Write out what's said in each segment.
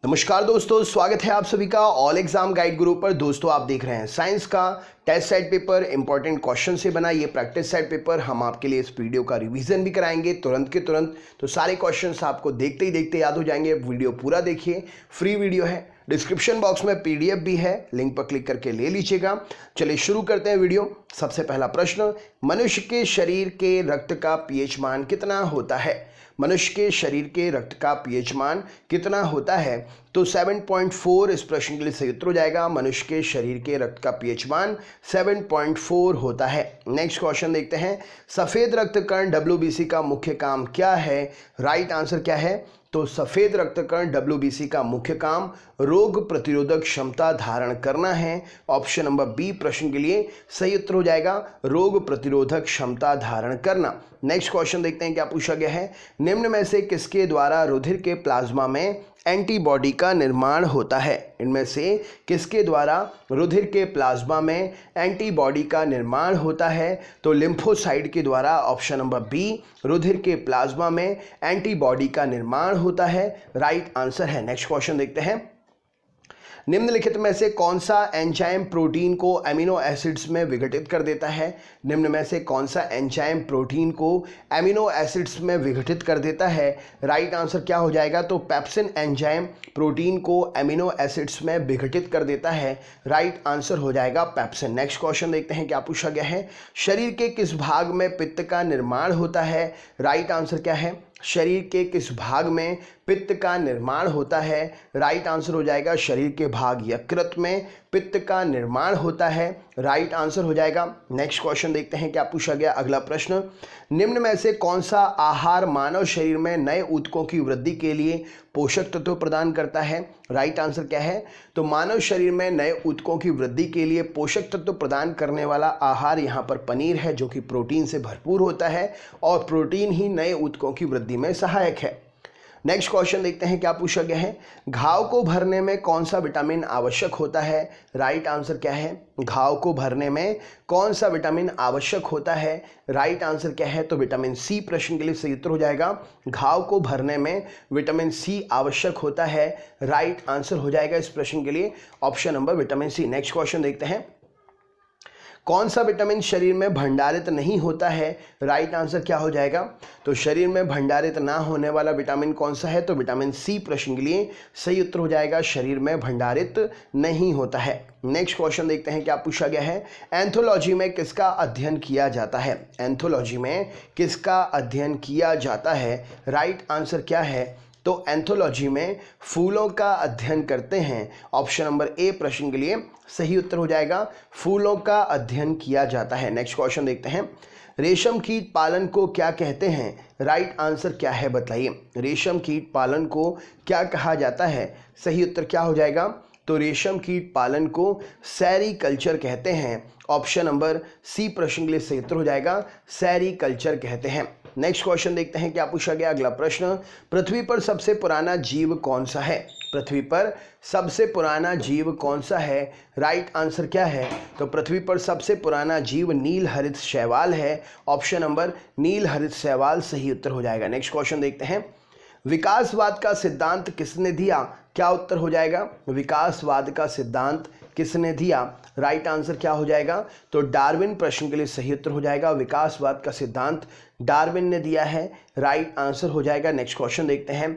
नमस्कार दोस्तों, स्वागत है आप सभी का ऑल एग्जाम गाइड गुरु पर। दोस्तों आप देख रहे हैं साइंस का test set paper important question से बना ये प्रैक्टिस सेट पेपर। हम आपके लिए इस वीडियो का रिवीजन भी कराएंगे तुरंत के तुरंत, तो सारे क्वेश्चंस आपको देखते ही देखते याद हो जाएंगे। वीडियो पूरा देखिए, फ्री वीडियो है। डिस्क्रिप्शन बॉक्स में पीडीएफ भी है, लिंक पर क्लिक करके ले लीजिएगा। चलिए शुरू करते हैं वीडियो। सबसे पहला प्रश्न, मनुष्य के शरीर के रक्त का पीएच मान कितना होता है? मनुष्य के शरीर के रक्त का पीएच मान कितना होता है? तो 7.4 इस प्रश्न के लिए सही उत्तर हो जाएगा। मनुष्य के शरीर के रक्त का पीएच मान 7.4 होता है। नेक्स्ट क्वेश्चन देखते हैं, सफेद रक्त कण डब्ल्यूबीसी का मुख्य काम क्या है? राइट आंसर क्या है? तो सफेद रक्त कण डब्ल्यूबीसी का मुख्य काम रोग प्रतिरोधक क्षमता धारण करना है। ऑप्शन नंबर बी प्रश्न के लिए सही उत्तर हो जाएगा, रोग प्रतिरोधक क्षमता धारण करना। नेक्स्ट क्वेश्चन देखते हैं क्या पूछा गया है, निम्न में से किसके द्वारा रुधिर के प्लाज्मा में एंटीबॉडी का निर्माण होता है? इनमें से किसके द्वारा रुधिर के प्लाज्मा में एंटीबॉडी का निर्माण होता है? तो लिम्फोसाइट के द्वारा। ऑप्शन नंबर बी, रुधिर के प्लाज्मा में एंटीबॉडी का निर्माण होता है, राइट आंसर है। नेक्स्ट क्वेश्चन देखते हैं, निम्नलिखित में से कौन सा एंजाइम प्रोटीन को एमिनो एसिड्स में विघटित कर देता है? निम्न में से कौन सा एंजाइम प्रोटीन को एमिनो एसिड्स में विघटित कर देता है? राइट आंसर क्या हो जाएगा? तो पेप्सिन एंजाइम प्रोटीन को एमिनो एसिड्स में विघटित कर देता है, राइट आंसर हो जाएगा पेप्सिन। नेक्स्ट क्वेश्चन देखते हैं क्या पूछा गया है, शरीर के किस भाग में पित्त का निर्माण होता है? राइट आंसर क्या है? शरीर के किस भाग में पित्त का निर्माण होता है? राइट आंसर हो जाएगा शरीर के भाग यकृत में पित्त का निर्माण होता है, राइट आंसर हो जाएगा। नेक्स्ट क्वेश्चन देखते हैं क्या पूछा गया। अगला प्रश्न, निम्न में से कौन सा आहार मानव शरीर में नए ऊतकों की वृद्धि के लिए पोषक तत्व प्रदान करता है? राइट आंसर क्या है? तो मानव शरीर में नए ऊतकों की वृद्धि के लिए पोषक तत्व प्रदान करने वाला आहार यहाँ पर पनीर है, जो कि प्रोटीन से भरपूर होता है और प्रोटीन ही नए ऊतकों की वृद्धि में सहायक है। नेक्स्ट क्वेश्चन देखते हैं क्या पूछा गया है, घाव को भरने में कौन सा विटामिन आवश्यक होता है? राइट आंसर क्या है? घाव को भरने में कौन सा विटामिन आवश्यक होता है? राइट आंसर क्या है? तो विटामिन सी प्रश्न के लिए सही उत्तर हो जाएगा, घाव को भरने में विटामिन सी आवश्यक होता है, राइट आंसर हो जाएगा इस प्रश्न के लिए option number vitamin C. Next question देखते हैं, कौन सा विटामिन शरीर में भंडारित नहीं होता है? राइट आंसर क्या हो जाएगा? तो शरीर में भंडारित ना होने वाला विटामिन कौन सा है? तो विटामिन सी प्रश्न के लिए सही उत्तर हो जाएगा, शरीर में भंडारित नहीं होता है। नेक्स्ट क्वेश्चन देखते हैं क्या पूछा गया है, एंथोलॉजी में किसका अध्ययन किया जाता है? एंथोलॉजी में किसका अध्ययन किया जाता है? राइट आंसर क्या है? तो एंथोलॉजी में फूलों का अध्ययन करते हैं। ऑप्शन नंबर ए प्रश्न के लिए सही उत्तर हो जाएगा, फूलों का अध्ययन किया जाता है। नेक्स्ट क्वेश्चन देखते हैं, रेशम कीट पालन को क्या कहते हैं? राइट आंसर क्या है बताइए? रेशम कीट पालन को क्या कहा जाता है? सही उत्तर क्या हो जाएगा? तो रेशम कीट पालन को सेरीकल्चर कहते हैं। ऑप्शन नंबर सी प्रश्न के लिए सही उत्तर हो जाएगा, सेरीकल्चर कहते हैं। नेक्स्ट क्वेश्चन देखते हैं क्या पूछा गया। अगला प्रश्न, पृथ्वी पर सबसे पुराना जीव कौन सा है? पृथ्वी पर सबसे पुराना जीव कौन सा है? राइट आंसर क्या है? तो पृथ्वी पर सबसे पुराना जीव नील हरित शैवाल है। ऑप्शन नंबर नील हरित शैवाल सही उत्तर हो जाएगा। नेक्स्ट क्वेश्चन देखते हैं, विकासवाद का सिद्धांत किसने दिया? क्या उत्तर हो जाएगा? विकासवाद का सिद्धांत किसने दिया? राइट आंसर क्या हो जाएगा? तो डार्विन प्रश्न के लिए सही उत्तर हो जाएगा, विकासवाद का सिद्धांत डार्विन ने दिया है, राइट आंसर हो जाएगा। नेक्स्ट क्वेश्चन देखते हैं,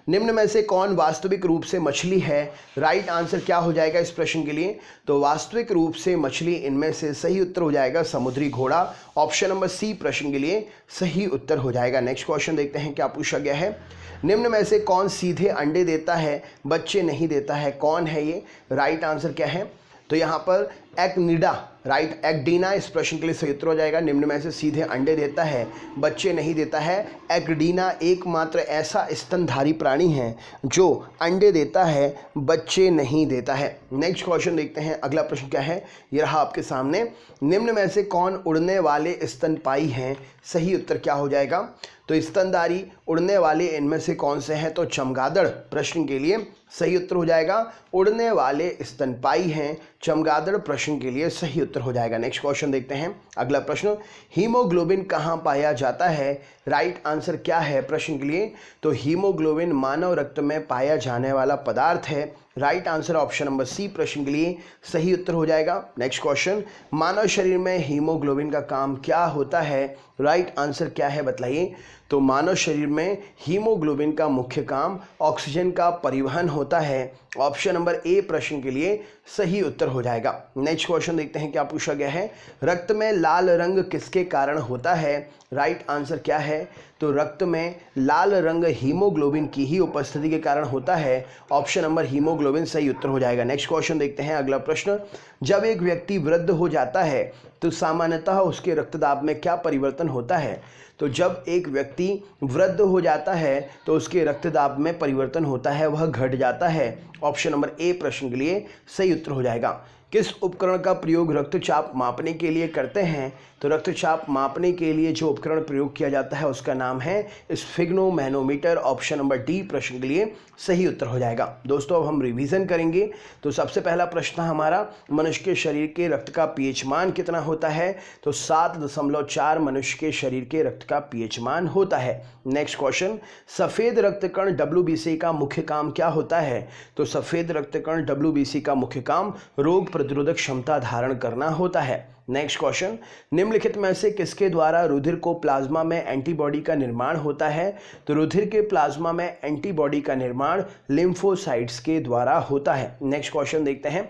निम्न में से कौन वास्तविक रूप से मछली है? राइट आंसर क्या हो जाएगा इस प्रश्न के लिए? तो वास्तविक रूप से मछली इनमें से सही उत्तर हो जाएगा समुद्री घोड़ा। ऑप्शन नंबर सी प्रश्न के लिए सही उत्तर हो जाएगा। नेक्स्ट क्वेश्चन देखते हैं क्या पूछा गया है, निम्न में से कौन सीधे अंडे देता है, बच्चे नहीं देता है? कौन है ये? राइट आंसर क्या है? तो यहाँ पर एक्निडा, राइट, एक्डीना इस प्रश्न के लिए सही उत्तर हो जाएगा, निम्न में से सीधे अंडे देता है, बच्चे नहीं देता है। एक्डीना एकमात्र ऐसा स्तनधारी प्राणी है जो अंडे देता है, बच्चे नहीं देता है। नेक्स्ट क्वेश्चन देखते हैं, अगला प्रश्न क्या है, ये रहा आपके सामने, निम्न में से कौन उड़ने वाले स्तनपायी हैं? सही उत्तर क्या हो जाएगा? तो स्तनधारी उड़ने वाले इनमें से कौन से हैं? तो चमगादड़ प्रश्न के लिए सही उत्तर हो जाएगा, उड़ने वाले स्तनपायी हैं, चमगादड़ प्रश्न प्रश्न के लिए सही उत्तर हो जाएगा। नेक्स्ट क्वेश्चन देखते हैं। अगला प्रश्न, हीमोग्लोबिन कहाँ पाया जाता है? राइट आंसर क्या है प्रश्न के लिए? तो हीमोग्लोबिन मानव रक्त में पाया जाने वाला पदार्थ है। Right answer option number C प्रश्न के लिए सही उत्तर हो जाएगा। नेक्स्ट क्वेश्चन, मानव शरीर में हीमोग्लोबिन का काम क्या होता है? राइट आंसर क्या है बताइए? तो मानव शरीर में हीमोग्लोबिन का मुख्य काम ऑक्सीजन का परिवहन होता है। ऑप्शन नंबर ए प्रश्न के लिए सही उत्तर हो जाएगा। नेक्स्ट क्वेश्चन देखते हैं क्या पूछा गया है। रक्त में लाल रंग किसके कारण होता है? राइट आंसर क्या है? तो रक्त में लाल रंग हीमोग्लोबिन की ही उपस्थिति के कारण होता है। ऑप्शन नंबर हीमोग्लोबिन सही उत्तर हो जाएगा। नेक्स्ट क्वेश्चन देखते हैं। अगला प्रश्न, जब एक व्यक्ति वृद्ध हो जाता है तो सामान्यतः उसके रक्तदाब में क्या परिवर्तन होता है? तो जब एक व्यक्ति वृद्ध हो जाता है तो उसके रक्तदाब में परिवर्तन होता है, वह घट जाता है। ऑप्शन नंबर ए प्रश्न के लिए सही उत्तर हो जाएगा। किस उपकरण का प्रयोग रक्तचाप मापने के लिए करते हैं? तो रक्तचाप मापने के लिए जो उपकरण प्रयोग किया जाता है उसका नाम है स्फिग्नोमैनोमीटर। ऑप्शन नंबर डी प्रश्न के लिए सही उत्तर हो जाएगा। दोस्तों अब हम रिवीजन करेंगे। तो सबसे पहला प्रश्न हमारा, मनुष्य के शरीर के रक्त का पीएच मान कितना होता है? तो 7.4 मनुष्य के शरीर के रक्त का पीएच मान होता है। नेक्स्ट क्वेश्चन, सफ़ेद रक्तकण WBC का मुख्य काम क्या होता है? तो सफ़ेद रक्तकण WBC का मुख्य काम रोग प्रतिरोधक क्षमता धारण करना होता है। नेक्स्ट क्वेश्चन, निम्नलिखित में से किसके द्वारा रुधिर को प्लाज्मा में एंटीबॉडी का निर्माण होता है? तो रुधिर के प्लाज्मा में एंटीबॉडी का निर्माण लिम्फोसाइट्स के द्वारा होता है। नेक्स्ट क्वेश्चन देखते हैं।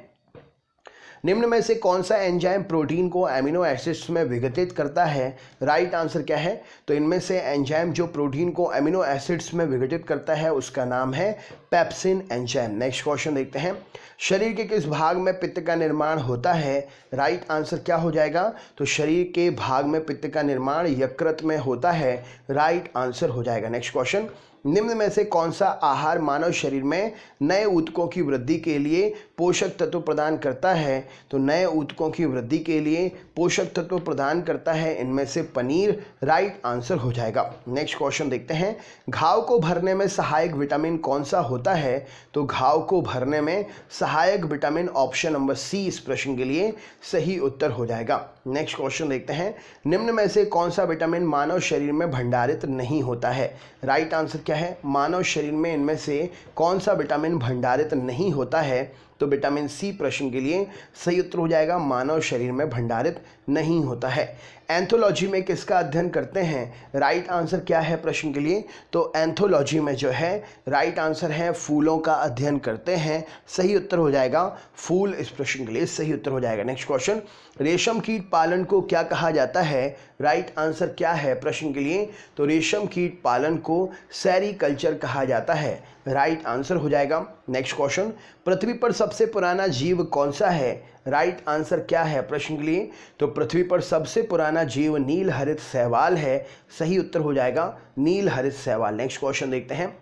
निम्न में से कौन सा एंजाइम प्रोटीन को एमिनो एसिड्स में विघटित करता है? राइट आंसर क्या है? तो इनमें से एंजाइम जो प्रोटीन को एमिनो एसिड्स में विघटित करता है उसका नाम है पेप्सिन एंजाइम। नेक्स्ट क्वेश्चन देखते हैं। शरीर के किस भाग में पित्त का निर्माण होता है? राइट आंसर क्या हो जाएगा? तो शरीर के भाग में पित्त का निर्माण यकृत में होता है। राइट आंसर हो जाएगा। नेक्स्ट क्वेश्चन, निम्न में से कौन सा आहार मानव शरीर में नए ऊतकों की वृद्धि के लिए पोषक तत्व प्रदान करता है? तो नए ऊतकों की वृद्धि के लिए पोषक तत्व प्रदान करता है इनमें से पनीर। राइट आंसर हो जाएगा। नेक्स्ट क्वेश्चन देखते हैं। घाव को भरने में सहायक विटामिन कौन सा होता है? तो घाव को भरने में सहायक विटामिन ऑप्शन नंबर सी इस प्रश्न के लिए सही उत्तर हो जाएगा। नेक्स्ट क्वेश्चन देखते हैं। निम्न में से कौन सा विटामिन मानव शरीर में भंडारित नहीं होता है? राइट आंसर क्या है? मानव शरीर में इनमें से कौन सा विटामिन भंडारित नहीं होता है? तो विटामिन सी प्रश्न के लिए सही उत्तर हो जाएगा। मानव शरीर में भंडारित नहीं होता है। एंथोलॉजी में किसका अध्ययन करते हैं? राइट आंसर क्या है प्रश्न के लिए? तो एंथोलॉजी में जो है राइट आंसर है फूलों का अध्ययन करते हैं। सही उत्तर हो जाएगा फूल इस प्रश्न के लिए सही उत्तर हो जाएगा। नेक्स्ट क्वेश्चन, रेशम कीट पालन को क्या कहा जाता है? राइट आंसर क्या है प्रश्न के लिए? तो रेशम कीट पालन को सेरीकल्चर कहा जाता है। राइट आंसर हो जाएगा। नेक्स्ट क्वेश्चन, पृथ्वी पर सबसे पुराना जीव कौन सा है? राइट आंसर क्या है प्रश्न के लिए? तो पृथ्वी पर सबसे पुराना जीव नील हरित शैवाल है। सही उत्तर हो जाएगा नील हरित शैवाल। नेक्स्ट क्वेश्चन देखते हैं।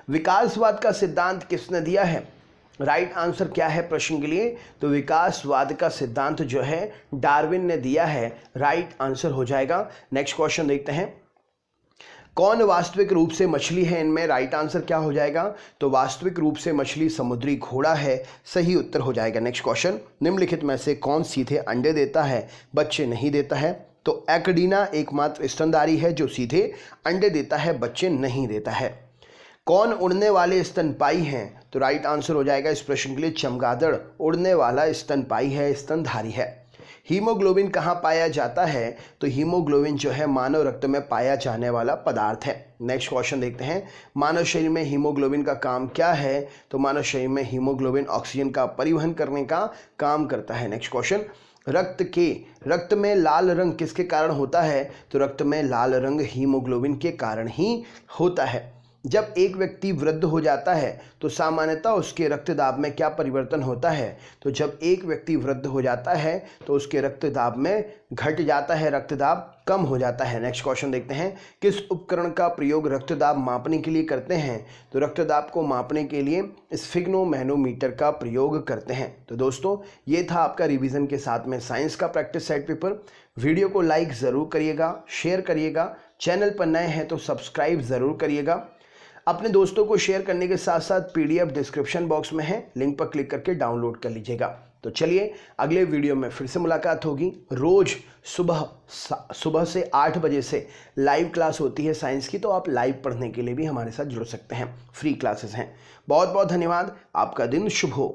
विकासवाद का सिद्धांत किसने दिया है? राइट आंसर क्या है प्रश्न के लिए? तो विकासवाद का सिद्धांत जो है डार्विन ने दिया है। राइट आंसर हो जाएगा। नेक्स्ट क्वेश्चन देखते हैं। कौन वास्तविक रूप से मछली है इनमें? राइट आंसर क्या हो जाएगा? तो वास्तविक रूप से मछली समुद्री घोड़ा है। सही उत्तर हो जाएगा। नेक्स्ट क्वेश्चन, निम्नलिखित में से कौन सीधे अंडे देता है, बच्चे नहीं देता है? तो एक्डीना एकमात्र स्तनधारी है जो सीधे अंडे देता है, बच्चे नहीं देता है। कौन उड़ने वाले स्तनपायी हैं? तो राइट आंसर हो जाएगा इस प्रश्न के लिए चमगादड़ उड़ने वाला स्तनपायी है, स्तनधारी है। हीमोग्लोबिन कहाँ पाया जाता है? तो हीमोग्लोबिन जो है मानव रक्त में पाया जाने वाला पदार्थ है। नेक्स्ट क्वेश्चन देखते हैं। मानव शरीर में हीमोग्लोबिन का काम क्या है? तो मानव शरीर में हीमोग्लोबिन ऑक्सीजन का परिवहन करने का काम करता है। नेक्स्ट क्वेश्चन, रक्त में लाल रंग किसके कारण होता है? तो रक्त में लाल रंग हीमोग्लोबिन के कारण ही होता है। जब एक व्यक्ति वृद्ध हो जाता है तो सामान्यतः उसके रक्तदाब में क्या परिवर्तन होता है? तो जब एक व्यक्ति वृद्ध हो जाता है तो उसके रक्तदाब में घट जाता है, रक्तदाब कम हो जाता है। नेक्स्ट क्वेश्चन देखते हैं। किस उपकरण का प्रयोग रक्तदाब मापने के लिए करते हैं? तो रक्तदाब को मापने के लिए स्फिग्नोमैनोमीटर का प्रयोग करते हैं। तो दोस्तों ये था आपका रिवीजन के साथ में साइंस का प्रैक्टिस सेट पेपर। वीडियो को लाइक ज़रूर करिएगा, शेयर करिएगा, चैनल पर नए हैं तो सब्सक्राइब ज़रूर करिएगा। अपने दोस्तों को शेयर करने के साथ साथ PDF डिस्क्रिप्शन बॉक्स में है, लिंक पर क्लिक करके डाउनलोड कर लीजिएगा। तो चलिए अगले वीडियो में फिर से मुलाकात होगी। रोज़ सुबह से 8 बजे से लाइव क्लास होती है साइंस की, तो आप लाइव पढ़ने के लिए भी हमारे साथ जुड़ सकते हैं। फ्री क्लासेस हैं। बहुत बहुत धन्यवाद। आपका दिन शुभ हो।